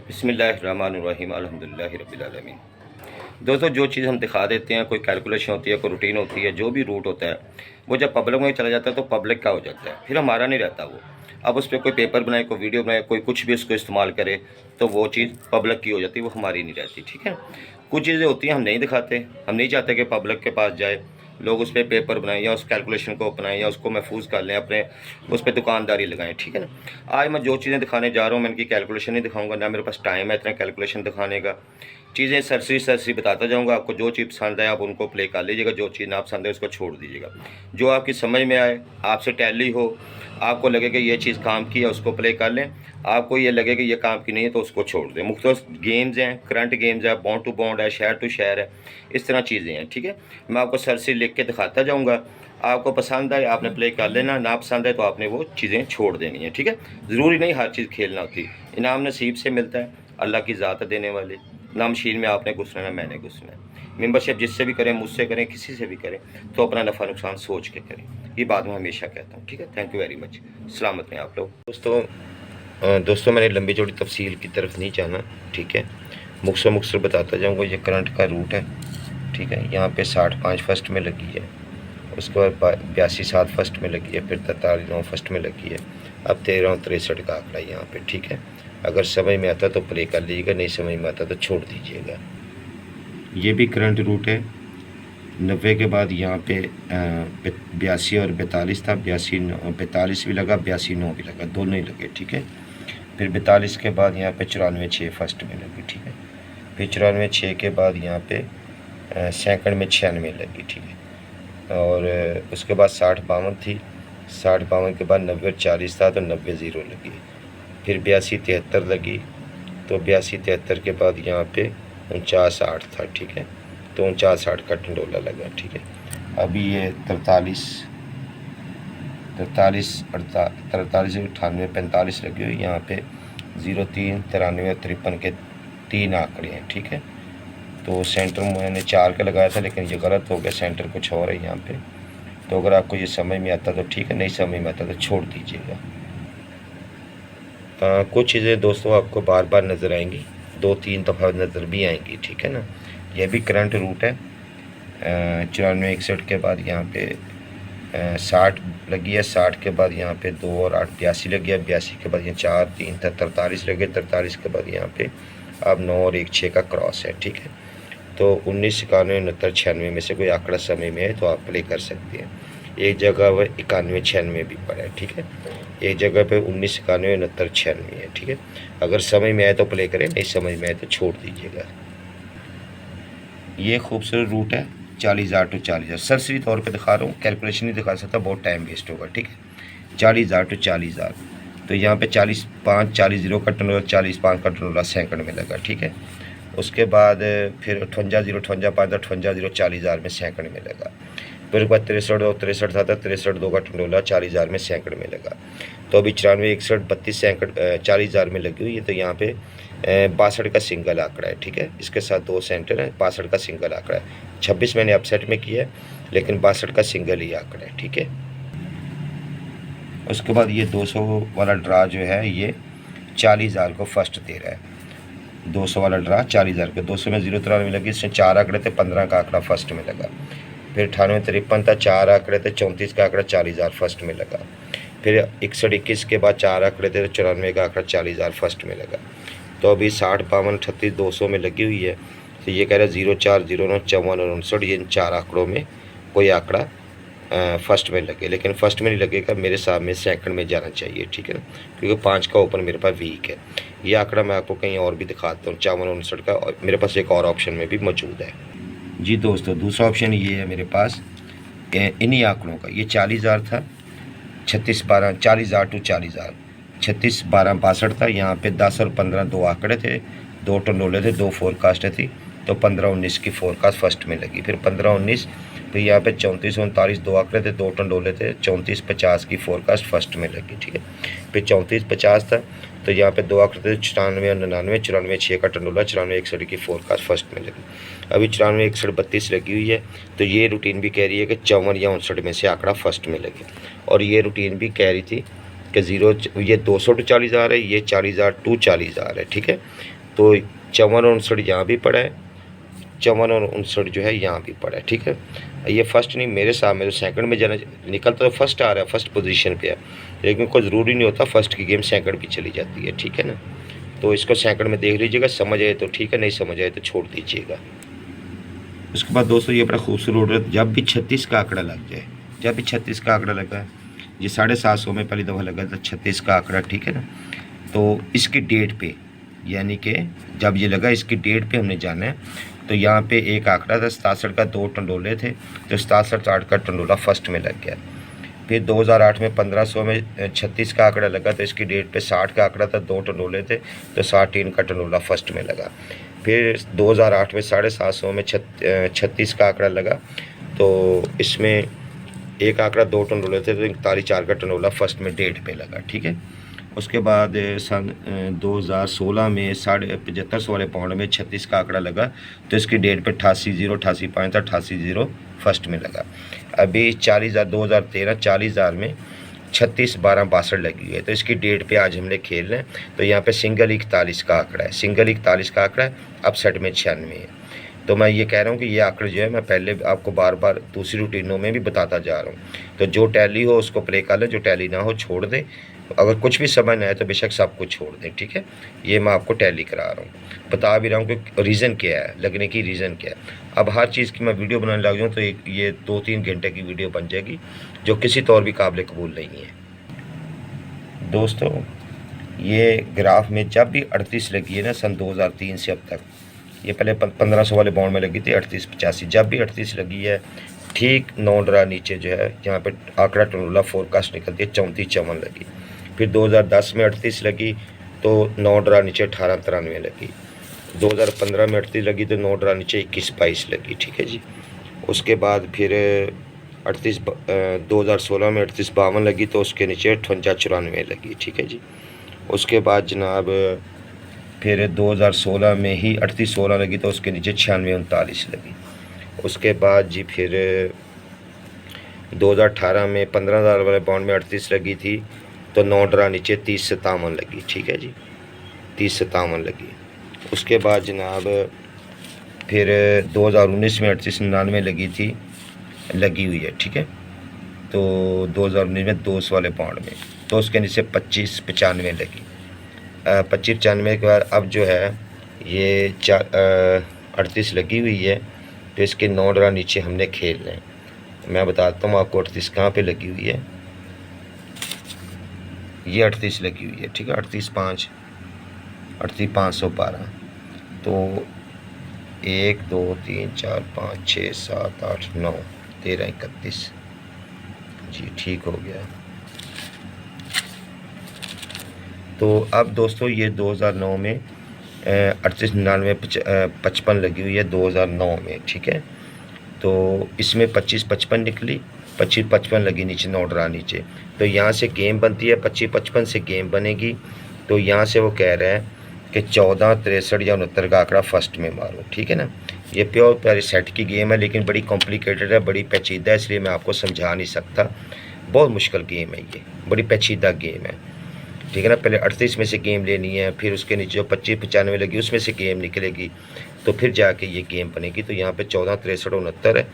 बिस्मिल्लाहिर्रहमानिर्रहीम अल्हम्दुलिल्लाहि रब्बिल आलमीन। दोस्तों, जो चीज़ हम दिखा देते हैं, कोई कैलकुलेशन होती है, कोई रूटीन होती है, जो भी रूट होता है, वो जब पब्लिक में चला जाता है तो पब्लिक का हो जाता है, फिर हमारा नहीं रहता वो। अब उस पर कोई पेपर बनाए, कोई वीडियो बनाए, कोई कुछ भी उसको इस्तेमाल करे, तो वो चीज़ पब्लिक की हो जाती है, वो हमारी नहीं रहती। ठीक है। कुछ चीज़ें होती हैं हम नहीं दिखाते, हम नहीं चाहते कि पब्लिक के पास जाए, लोग उस पर पेपर बनाएं या उस कैलकुलेशन को अपनाएं या उसको महफूज कर लें, अपने उस पर दुकानदारी लगाएं। ठीक है ना। आज मैं जो चीज़ें दिखाने जा रहा हूँ, मैं इनकी कैलकुलेशन नहीं दिखाऊंगा, ना मेरे पास टाइम है इतना कैलकुलेशन दिखाने का। चीज़ें सरसरी सरसरी बताता जाऊंगा, आपको जो चीज़ पसंद है आप उनको प्ले कर लीजिएगा, जो चीज़ ना पसंद है उसको छोड़ दीजिएगा। जो आपकी समझ में आए, आपसे टैली हो, आपको लगे कि ये चीज़ काम की है, उसको प्ले कर लें। आपको ये लगे कि ये काम की नहीं है तो उसको छोड़ दें। मुख्तलिफ गेम्स हैं, करंट गेम्स है, बॉन्ड टू बॉन्ड है, शहर टू शहर है, इस तरह चीज़ें हैं। ठीक है। मैं आपको सरसरी लिख के दिखाता जाऊँगा, आपको पसंद आए आपने प्ले कर लेना, ना पसंद है तो आपने वो चीज़ें छोड़ देनी है। ठीक है। ज़रूरी नहीं हर चीज़ खेलना होती, इनाम नसीब से मिलता है, अल्लाह की ज़ात देने वाली। ना मशीन में आपने घुसना है, ना मैंने घुसना है। मेंबरशिप जिससे भी करें, मुझसे करें, किसी से भी करें, तो अपना नफ़ा नुकसान सोच के करें। ये बात मैं हमेशा कहता हूँ। ठीक है। Thank you very much. सलामत रहें आप लोग। दोस्तों मैंने लंबी चौड़ी तफसील की तरफ नहीं जाना। ठीक है। मुख्तसर बताता जाऊँगा। ये करंट का रूट है। ठीक है। यहाँ पे 65 फर्स्ट में लगी है, उसके बाद 82 फर्स्ट में लगी है, फिर 43 फर्स्ट में लगी है, अब 13 का आंकड़ा यहाँ पे। ठीक है। अगर समझ में आता तो प्ले कर लीजिएगा, नहीं समझ में आता तो छोड़ दीजिएगा। ये भी करंट रूट है। 90 के बाद यहाँ पे 82 और 42 था, 42 भी लगा, 82 भी लगा, दोनों ही लगे। ठीक है। फिर 42 के बाद यहाँ पे 94 फर्स्ट में लगी। ठीक है। फिर 94 के बाद यहाँ पे सेकंड में 96 लगी। ठीक है। और उसके बाद 60-52 थी, 60-52 के बाद 90-40 था तो 90-0 लगी। फिर 82-73 लगी, तो 82-73 के बाद यहाँ पे 49-8 था। ठीक है। तो 49-8 का टंडोला लगा। ठीक है। अभी ये 43 43 43 98 45 लगी हुई, यहाँ पे 03 93 और 53 के 3 आंकड़े हैं। ठीक है। तो सेंटर मैंने 4 का लगाया था, लेकिन ये गलत हो गया, सेंटर कुछ और है यहाँ पे। तो अगर आपको ये समझ में आता तो ठीक है, नहीं समझ में आता तो छोड़ दीजिएगा। कुछ चीज़ें दोस्तों आपको बार बार नज़र आएंगी, 2-3 दफ़ा नज़र भी आएंगी। ठीक है ना। यह भी करंट रूट है। 94-61 के बाद यहाँ पे 60 लगी है, 60 के बाद यहाँ पे 2 और 8 82 लगी है, 82 के बाद ये 4-3 था, 43 लगे, 43 के बाद यहाँ पे अब 9 और 1 6 का क्रॉस है। ठीक है। तो 19 91 69 96 में से कोई आंकड़ा समय में है तो आप प्ले कर सकते हैं। एक जगह वह 91 96 भी पड़ा है। ठीक है। एक जगह पे 19 91 69 96 है। ठीक है। अगर समझ में आए तो प्ले करें, नहीं समझ में आए तो छोड़ दीजिएगा। ये खूबसूरत रूट है 40,000 टू 40,000। सरसरी तौर पे दिखा रहा हूँ, कैलकुलेशन नहीं दिखा सकता, बहुत टाइम वेस्ट होगा। ठीक है। 40,000 टू 40,000। तो यहाँ पे 45 40 का टर्नओवर, 45 का टर्नओवर सेकंड में लगा। ठीक है। उसके बाद फिर 58 58 58 40,000 में सेकंड में लगा। फिर उसके बाद 63 था, 63 का टंडोला 40,000 में सेकंड में लगा। तो अभी 94 61 32 सेकंड 40,000 में लगी हुई है। तो यहाँ पे 62 का सिंगल आंकड़ा है। ठीक है। इसके साथ 2 सेंटर है, 62 का सिंगल आंकड़ा है। 26 मैंने अपसेट में किया है, लेकिन 62 का सिंगल ही आंकड़ा है। ठीक है। उसके बाद ये 200 वाला ड्रा जो है ये 40,000 को फर्स्ट दे रहा है। 200 वाला ड्रा 40,000 के 200 में 093 लगी, इसमें 4 आंकड़े थे, 15 का आंकड़ा फर्स्ट में लगा। फिर 98-53 था, 4 आंकड़े थे, 34 का आंकड़ा 40,000 फर्स्ट में लगा। फिर 61-21 के बाद 4 आंकड़े थे, 94 का आंकड़ा 40,000 फर्स्ट में लगा। तो अभी 60 52 38 200 में लगी हुई है। तो ये कह रहा है 04 09 54 और 59, ये इन 4 आंकड़ों में कोई आंकड़ा फर्स्ट में लगे, लेकिन फर्स्ट में नहीं लगेगा, मेरे सामने सेकंड में जाना चाहिए। ठीक है ना। क्योंकि 5 का ओपन मेरे पास वीक है। ये आंकड़ा मैं आपको कहीं और भी दिखाता हूँ, 54 59 का, और मेरे पास एक और ऑप्शन में भी मौजूद है। जी दोस्तों, दूसरा ऑप्शन ये है मेरे पास इन्हीं आंकड़ों का। ये 40,000 था, 36 12 40,000 टू 40,000, 36 12 62 था। यहाँ पे 10 और 15 2 आंकड़े थे, 2 टंडोले थे, 2 फोरकास्ट थी। तो 15-19 की फोरकास्ट फर्स्ट में लगी। फिर 15-19, फिर यहाँ पे 34-39 2 आंकड़े थे, 2 टंडोले थे, 34-50 की फोरकास्ट फर्स्ट में लगी। ठीक है। फिर 34-50 था, तो यहाँ पे 2 आंकड़े थे, 94 और 99, 94 का टंडोला, 94-61 की फोरकास्ट फर्स्ट में लगी। अभी 94-61 32 लगी हुई है। तो ये रूटीन भी कह रही है कि 54 या 59 में से आंकड़ा फर्स्ट में लगे। और ये रूटीन भी कह रही थी कि ज़ीरो ये 200 टू 40,000 है, ये 40,000 टू 40,000 है, ठीक है। तो 54 और 59 यहाँ भी पड़ा है, 54 और 59 जो है यहाँ भी पड़ा है, ठीक है। ये फर्स्ट नहीं, मेरे सामने तो सेकंड में जाना निकलता तो फर्स्ट आ रहा है, फर्स्ट पोजीशन पे है, लेकिन कोई ज़रूरी नहीं होता फर्स्ट की गेम सेकंड भी चली जाती है, ठीक है ना। तो इसको सेकंड में देख लीजिएगा, समझ आए तो ठीक है, नहीं समझ आए तो छोड़ दीजिएगा। उसके बाद दोस्तों ये बड़ा खूबसूरत है, जब भी 36 का आंकड़ा लग जाए, जब भी 36 का आंकड़ा लगा है, ये 750 में पहली दफ़ा लगा था 36 का आंकड़ा, ठीक है ना। तो इसकी डेट पे, यानी कि जब ये लगा इसकी डेट पे हमने जाना है। तो यहाँ पे एक आंकड़ा था 67 का, 2 टंडोले थे, तो 67 का टंडोला फर्स्ट में लग गया। फिर 2008 में 1500 में 36 का आंकड़ा लगा, तो इसकी डेट पे 60 का आंकड़ा था, 2 टंडोले थे, तो 60 का टंडोला फर्स्ट में लगा। फिर 2008 में 750 में 36 का आंकड़ा लगा, तो इसमें एक आंकड़ा 2 टंडोले थे, तो 41 का टंडोला फर्स्ट में डेट पे लगा, ठीक है। उसके बाद सन 2016 में 7500 वाले पाउंड में 36 का आंकड़ा लगा, तो इसकी डेट पे 88,085 था, 88,000 फर्स्ट में लगा। अभी 40,000 2013 40,000 में 36 12 62 लगी है, तो इसकी डेट पे आज हमने खेल रहे हैं। तो यहाँ पे सिंगल 41 का आंकड़ा है, सिंगल 41 का आंकड़ा है, अपसेट में 96 है। तो मैं ये कह रहा हूँ कि ये आंकड़े जो है मैं पहले आपको बार बार दूसरी रूटीनों में भी बताता जा रहा हूँ। तो जो टैली हो उसको प्ले कर लें, जो टैली ना हो छोड़ दें। अगर कुछ भी समझ ना आए तो बेशक सब कुछ छोड़ दें, ठीक है। ये मैं आपको टैली करा रहा हूँ, बता भी रहा हूँ कि रीज़न क्या है, लगने की रीज़न क्या है। अब हर चीज़ की मैं वीडियो बनाने लग जाऊँ तो ये 2-3 घंटे की वीडियो बन जाएगी, जो किसी तौर भी काबिल कबूल नहीं है। दोस्तों ये ग्राफ में जब भी 38 लगी है ना, सन 2003 से अब तक, ये पहले 1500 वाले बाउंड में लगी थी 38-85, जब भी 38 लगी है, ठीक 9 डरा नीचे जो है यहाँ पे आंकड़ा टंडोला फोरकास्ट निकलती है 34-54 लगी। फिर 2010 में 38 लगी तो 9 डरा नीचे 18-93 लगी। 2015 में 38 लगी तो 9 डरा नीचे 21-22 लगी, ठीक है जी। उसके बाद फिर 2016 में 38-52 लगी तो उसके नीचे 58-94 लगी, ठीक है जी। उसके बाद जनाब फिर 2016 में ही 38-16 लगी तो उसके नीचे 96-39 लगी। उसके बाद जी फिर 2018 में 15,000 वाले बाउंड में 38 लगी थी तो 9 डरा नीचे 30-57 लगी, ठीक है जी, 30-57 लगी। उसके बाद जनाब फिर 2019 में 38-99 लगी हुई है, ठीक है। तो 2019 में 200 वाले पाउंड में तो उसके नीचे 25-95 लगी। 25-95 के बाद अब जो है ये 38 लगी हुई है, तो इसके 9 डरा नीचे हमने खेल रहे हैं। मैं बताता हूँ आपको 38 कहाँ पे लगी हुई है। ये 38 लगी हुई है, ठीक है, 38-5 38-512। तो 1 2 3 4 5 6 7 8 9 13 31 जी, ठीक हो गया। तो अब दोस्तों ये 2009 में 38-99-55 लगी हुई है 2009 में, ठीक है। तो इसमें 25-55 निकली, 25-55 लगी नीचे 9 डरा नीचे, तो यहाँ से गेम बनती है, 25-55 से गेम बनेगी। तो यहाँ से वो कह रहा है कि 14 63 या 69 का आंकड़ा फर्स्ट में मारो, ठीक है ना। ये प्योर प्यारे सेट की गेम है, लेकिन बड़ी कॉम्प्लिकेटेड है, बड़ी पेचीदा है, इसलिए मैं आपको समझा नहीं सकता। बहुत मुश्किल गेम है ये, बड़ी पेचीदा गेम है, ठीक है ना। पहले 38 में से गेम लेनी है, फिर उसके नीचे जो 25-95 लगी उसमें से गेम निकलेगी, तो फिर जाके ये गेम बनेगी। तो यहाँ पे 14 63 69 है,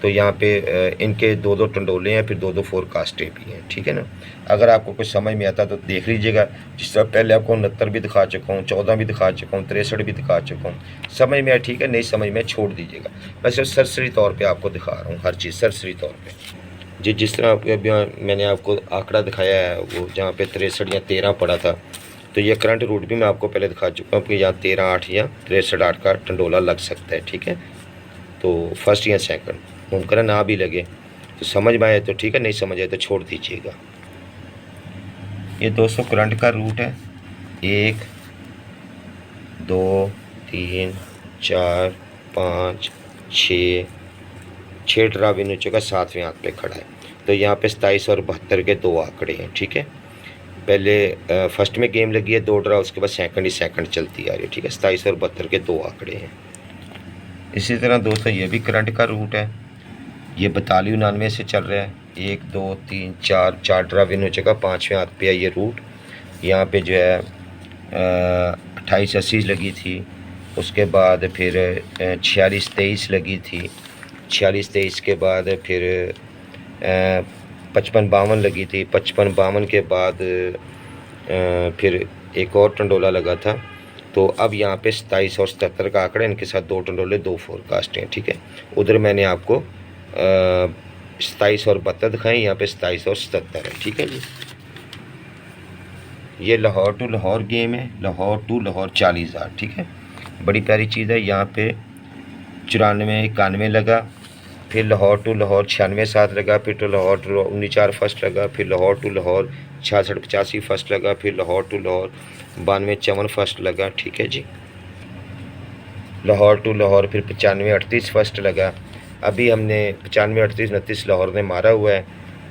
तो यहाँ पे इनके 2-2 टंडोले हैं, फिर 2-2 फोरकास्टें भी हैं, ठीक है ना। अगर आपको कुछ समझ में आता तो देख लीजिएगा। जिस तरह पहले आपको 69 भी दिखा चुका हूँ, 14 भी दिखा चुका हूँ, 63 भी दिखा चुका हूँ, समझ में आया ठीक है, नहीं समझ में छोड़ दीजिएगा। मैं सिर्फ सरसरी तौर पर आपको दिखा रहा हूँ हर चीज़ सरसरी तौर पर जी। जिस तरह अभी मैंने आपको आंकड़ा दिखाया है, वो जहाँ पे 63 या 13 पड़ा था, तो ये करंट रूट भी मैं आपको पहले दिखा चुका हूँ कि यहाँ 13-8 या 63-8 का टंडोला लग सकता है, ठीक है। तो फर्स्ट या सेकंड, मुमकिन है ना भी लगे, तो समझ में आए तो ठीक है, नहीं समझ आए तो छोड़ दीजिएगा। ये दोस्तों करंट का रूट है 1 2 3 4 5 6 डरा भी नीचे का 7वें आंक पे खड़ा है। तो यहाँ पे 27 और 72 के 2 आंकड़े हैं, ठीक है। पहले फर्स्ट में गेम लगी है 2 डरा, उसके बाद सेकंड चलती आ रही है, ठीक है। 27 और 72 के 2 आंकड़े हैं। इसी तरह दोस्तों ये भी करंट का रूट है, ये 42-99 से चल रहा है, 1 2 3 4 4 ड्रा विन हो चुका। 5वें हाथ पे है ये रूट। यहाँ पे जो है 28-80 लगी थी। उसके बाद फिर 46-23 लगी थी। 46-23 के बाद फिर 55-52 लगी थी। 55-52 के बाद फिर एक और टंडोला लगा था। तो अब यहाँ पे 27 और 77 का आंकड़ा, इनके साथ 2 टंडोले 2 फोरकास्ट हैं, ठीक है। उधर मैंने आपको 27 और 72 दिखाएं, यहाँ पे 27 और 77 है, ठीक है जी। ये लाहौर टू लाहौर गेम है, लाहौर टू लाहौर 40,000, ठीक है। बड़ी प्यारी चीज़ है। यहाँ पे 94-91 लगा, फिर लाहौर टू लाहौर 96-7 लगा, फिर तो लाहौर टू 19-4 फर्स्ट लगा, फिर लाहौर टू लाहौर 66-85 फर्स्ट लगा, फिर लाहौर टू लाहौर 92-54 फर्स्ट लगा, ठीक है जी। लाहौर टू लाहौर फिर 95-38 फर्स्ट लगा। अभी हमने 95-38-29 लाहौर ने मारा हुआ है,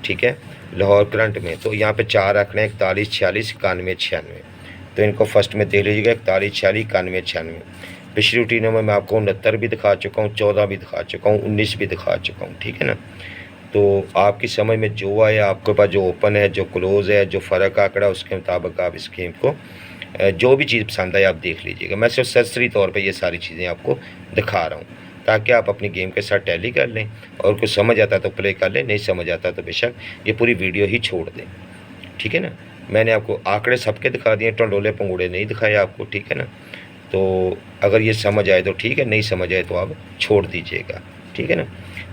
ठीक है, लाहौर करंट में। तो यहाँ पे 4 आंकड़े 41-46 91-96, तो इनको फर्स्ट में देख लीजिएगा 41-46 91-96। पिछली रूटीनों में मैं आपको 69 भी दिखा चुका हूँ, 14 भी दिखा चुका हूँ, 19 भी दिखा चुका हूँ, ठीक है ना। तो आपकी समझ में जो आए, आपके पास जो ओपन है, जो क्लोज़ है, जो फ़र्क आंकड़ा, उसके मुताबिक आप इस गेम को जो भी चीज़ पसंद आए आप देख लीजिएगा। मैं सिर्फ सरसरी तौर पे ये सारी चीज़ें आपको दिखा रहा हूँ ताकि आप अपनी गेम के साथ टैली कर लें, और कुछ समझ आता तो प्ले कर लें, नहीं समझ आता तो बेशक ये पूरी वीडियो ही छोड़ दें, ठीक है ना। मैंने आपको आंकड़े सबके दिखा दिए, टंडोले पंगूड़े नहीं दिखाए आपको, ठीक है ना। तो अगर ये समझ आए तो ठीक है, नहीं समझ आए तो आप छोड़ दीजिएगा, ठीक है ना।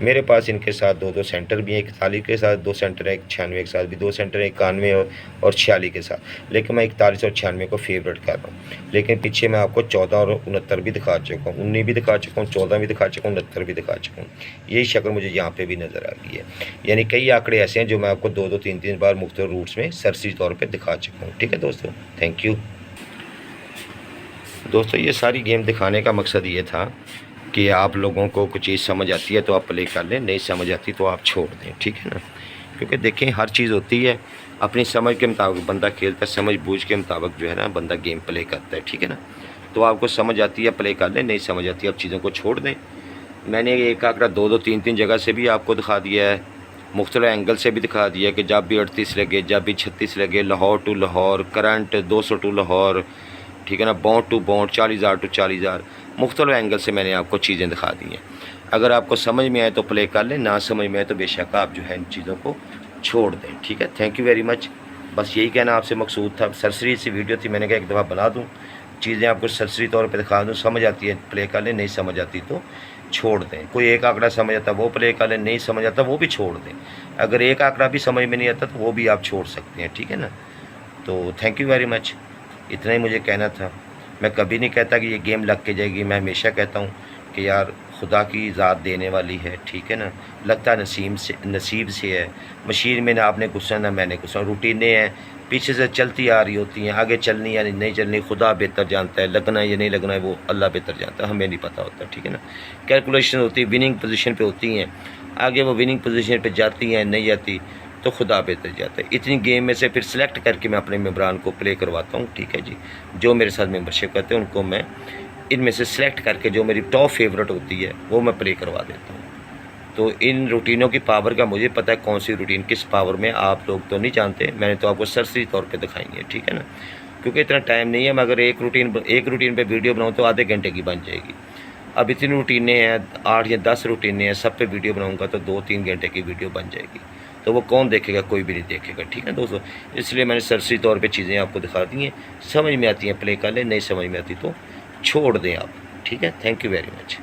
मेरे पास इनके साथ 2-2 सेंटर भी हैं, 41 के साथ 2 सेंटर है, 96 के साथ भी 2 सेंटर है, 91 और 46 के साथ। लेकिन मैं 41 और 96 को फेवरेट कर रहा हूँ। लेकिन पीछे मैं आपको 14 और 69 भी दिखा चुका हूँ, 19 भी दिखा चुका हूँ, 14 भी दिखा चुका हूँ, 69 भी दिखा चुका हूँ। यही शक्ल मुझे यहाँ पर भी नज़र आ गई है। यानी कई आंकड़े ऐसे हैं जो मैं आपको 2-2 3-3 बार मुख्तलिफ रूट्स में सरसरी तौर पर दिखा चुका हूँ, ठीक है दोस्तों। थैंक यू दोस्तों। ये सारी गेम दिखाने का मकसद ये था कि आप लोगों को कुछ चीज़ समझ आती है तो आप प्ले कर लें, नहीं समझ आती तो आप छोड़ दें, ठीक है ना। क्योंकि देखें हर चीज़ होती है अपनी समझ के मुताबिक बंदा खेलता है, समझ बूझ के मुताबिक जो है ना बंदा गेम प्ले करता है, ठीक है ना। तो आपको समझ आती है प्ले कर लें, नहीं समझ आती आप चीज़ों को छोड़ दें। मैंने एक आंकड़ा 2-2 3-3 जगह से भी आपको दिखा दिया है, मुख्तलिफ एंगल से भी दिखा दिया कि जब भी 38 लगे, जब भी 36 लगे, Lahore to Lahore, current 200 to Lahore, ठीक है ना, बाउंड टू बाउंड, 40,000 टू 40,000, मुख्तलिफ एंगल से मैंने आपको चीज़ें दिखा दी हैं। अगर आपको समझ में आए तो प्ले कर लें, ना समझ में आए तो बेशक आप जो है इन चीज़ों को छोड़ दें, ठीक है। Thank you very much. बस यही कहना आपसे मकसूद था। सरसरी सी वीडियो थी, मैंने कहा एक दफ़ा बना दूँ, चीज़ें आपको सरसरी तौर पर दिखा दूँ, समझ आती है प्ले कर लें, नहीं समझ आती तो छोड़ दें। कोई एक आंकड़ा समझ आता वो प्ले कर लें, नहीं समझ आता वो भी छोड़ दें। अगर एक आंकड़ा भी समझ में नहीं आता तो वो भी आप छोड़ सकते हैं, ठीक है ना। तो थैंक यू वेरी मच, इतना ही मुझे कहना था। मैं कभी नहीं कहता कि ये गेम लग के जाएगी, मैं हमेशा कहता हूँ कि यार खुदा की ज़ात देने वाली है, ठीक है ना। लगता नसीब से है। मशीन में ना आपने गुस्सा ना मैंने गुस्सा, रूटीनें हैं पीछे से चलती आ रही होती हैं, आगे चलनी या नहीं चलनी खुदा बेहतर जानता है, लगना है या नहीं लगना है वो अल्लाह बेहतर जानता है, हमें नहीं पता होता, ठीक है ना। कैलकुलेशन होती है, विनिंग पोजीशन पे होती हैं, आगे वो विनिंग पोजीशन पे जाती हैं नहीं जाती तो खुदा बेहतर जाता है। इतनी गेम में से फिर सिलेक्ट करके मैं अपने मेंबरान को प्ले करवाता हूँ, ठीक है जी। जो मेरे साथ मेंबरशिप करते हैं उनको मैं इनमें से सिलेक्ट करके जो मेरी टॉप फेवरेट होती है वो मैं प्ले करवा देता हूँ। तो इन रूटीनों की पावर का मुझे पता है कौन सी रूटीन किस पावर में, आप लोग तो नहीं जानते, मैंने तो आपको सरसरी तौर पे दिखाई है, ठीक है ना। क्योंकि इतना टाइम नहीं है, मैं अगर एक रूटीन पे वीडियो बनाऊँ तो आधे घंटे की बन जाएगी। अब इतनी रूटीनें हैं, 8 या 10 रूटीनें हैं, सब पे वीडियो बनाऊँगा तो 2-3 घंटे की वीडियो बन जाएगी। तो वो कौन देखेगा, कोई भी नहीं देखेगा, ठीक है दोस्तों। इसलिए मैंने सरसरी तौर पे चीज़ें आपको दिखा दी हैं, समझ में आती हैं प्ले कर लें, नहीं समझ में आती तो छोड़ दें आप, ठीक है। Thank you very much.